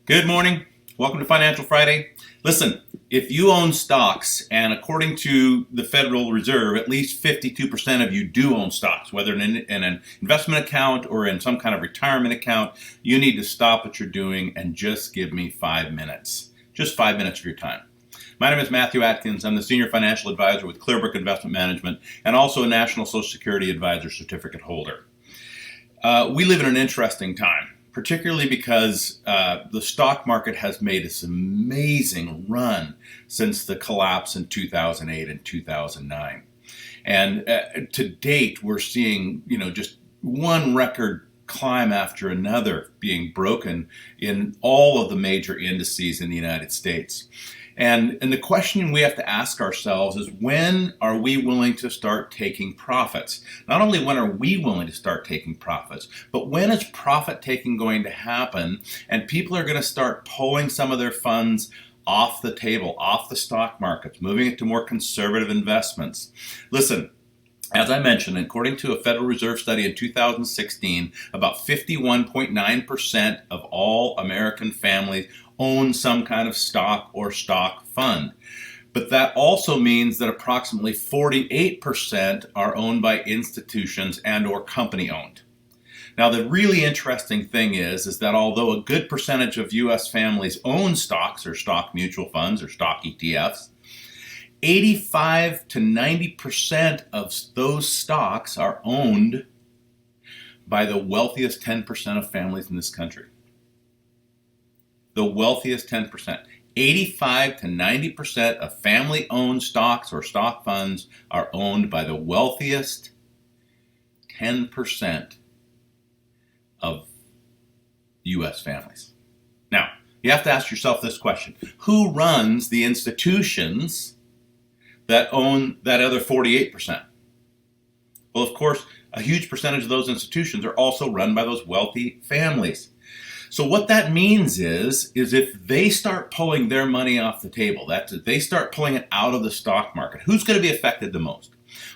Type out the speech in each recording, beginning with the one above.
Good morning. Welcome to Financial Friday. Listen, if you own stocks, and according to the Federal Reserve, at least 52% of you do own stocks, whether in an investment account or in some kind of retirement account, you need to stop what you're doing and just give me 5 minutes. Just 5 minutes of your time. My name is Matthew Atkins. I'm the Senior Financial Advisor with Clearbrook Investment Management and also a National Social Security Advisor certificate holder. We live in an interesting time, particularly because the stock market has made this amazing run since the collapse in 2008 and 2009. And to date, we're seeing, just one record climb after another being broken in all of the major indices in the United States. And the question we have to ask ourselves is, when are we willing to start taking profits? Not only when are we willing to start taking profits, but when is profit taking going to happen and people are going to start pulling some of their funds off the table, off the stock markets, moving it to more conservative investments? Listen, as I mentioned, according to a Federal Reserve study in 2016, about 51.9% of all American families own some kind of stock or stock fund. But that also means that approximately 48% are owned by institutions and or company owned. Now, the really interesting thing is that although a good percentage of U.S. families own stocks or stock mutual funds or stock ETFs, 85 to 90% of those stocks are owned by the wealthiest 10% of families in this country. The wealthiest 10%. 85 to 90% of family-owned stocks or stock funds are owned by the wealthiest 10% of U.S. families. Now, you have to ask yourself this question. Who runs the institutions that own that other 48%? Well, of course, a huge percentage of those institutions are also run by those wealthy families. So what that means is if they start pulling their money off the table, that's if they start pulling it out of the stock market, who's going to be affected the most?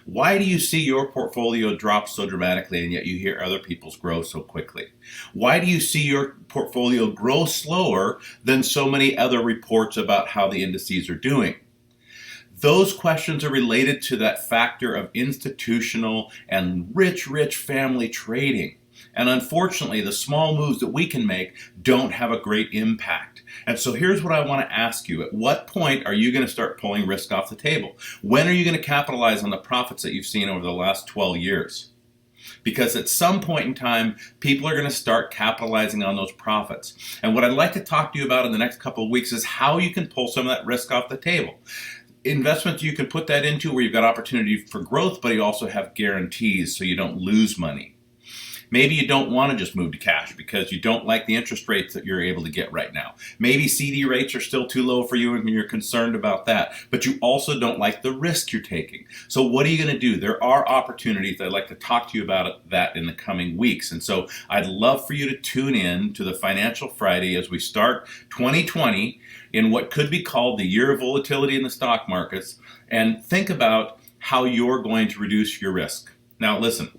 Why do you see your portfolio drop so dramatically and yet you hear other people's grow so quickly? Why do you see your portfolio grow slower than so many other reports about how the indices are doing? Those questions are related to that factor of institutional and rich family trading. And unfortunately, the small moves that we can make don't have a great impact. And so here's what I want to ask you. At what point are you going to start pulling risk off the table? When are you going to capitalize on the profits that you've seen over the last 12 years? Because at some point in time, people are going to start capitalizing on those profits. And what I'd like to talk to you about in the next couple of weeks is how you can pull some of that risk off the table. Investments you can put that into where you've got opportunity for growth, but you also have guarantees so you don't lose money. Maybe you don't want to just move to cash because you don't like the interest rates that you're able to get right now. Maybe CD rates are still too low for you and you're concerned about that, but you also don't like the risk you're taking. So what are you going to do? There are opportunities. I'd like to talk to you about that in the coming weeks. And so I'd love for you to tune in to the Financial Friday as we start 2020 in what could be called the year of volatility in the stock markets, and think about how you're going to reduce your risk. Now listen,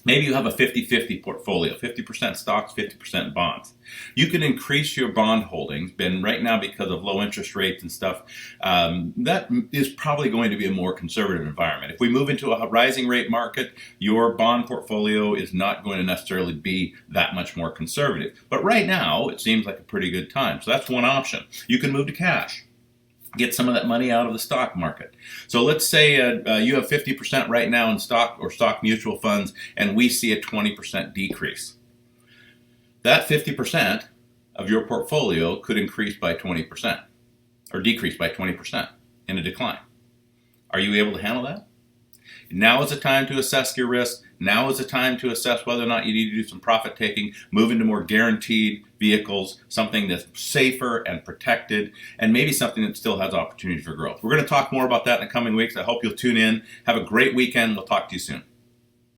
maybe you have a 50-50 portfolio, 50% stocks, 50% bonds. You can increase your bond holdings, and right now because of low interest rates and stuff, that is probably going to be a more conservative environment. If we move into a rising rate market, your bond portfolio is not going to necessarily be that much more conservative. But right now, it seems like a pretty good time. So that's one option. You can move to cash. Get some of that money out of the stock market. So let's say you have 50% right now in stock or stock mutual funds, and we see a 20% decrease. That 50% of your portfolio could increase by 20% or decrease by 20% in a decline. Are you able to handle that? Now is the time to assess your risk. Now is the time to assess whether or not you need to do some profit taking, move into more guaranteed vehicles, something that's safer and protected, and maybe something that still has opportunity for growth. We're going to talk more about that in the coming weeks. I hope you'll tune in. Have a great weekend. We'll talk to you soon.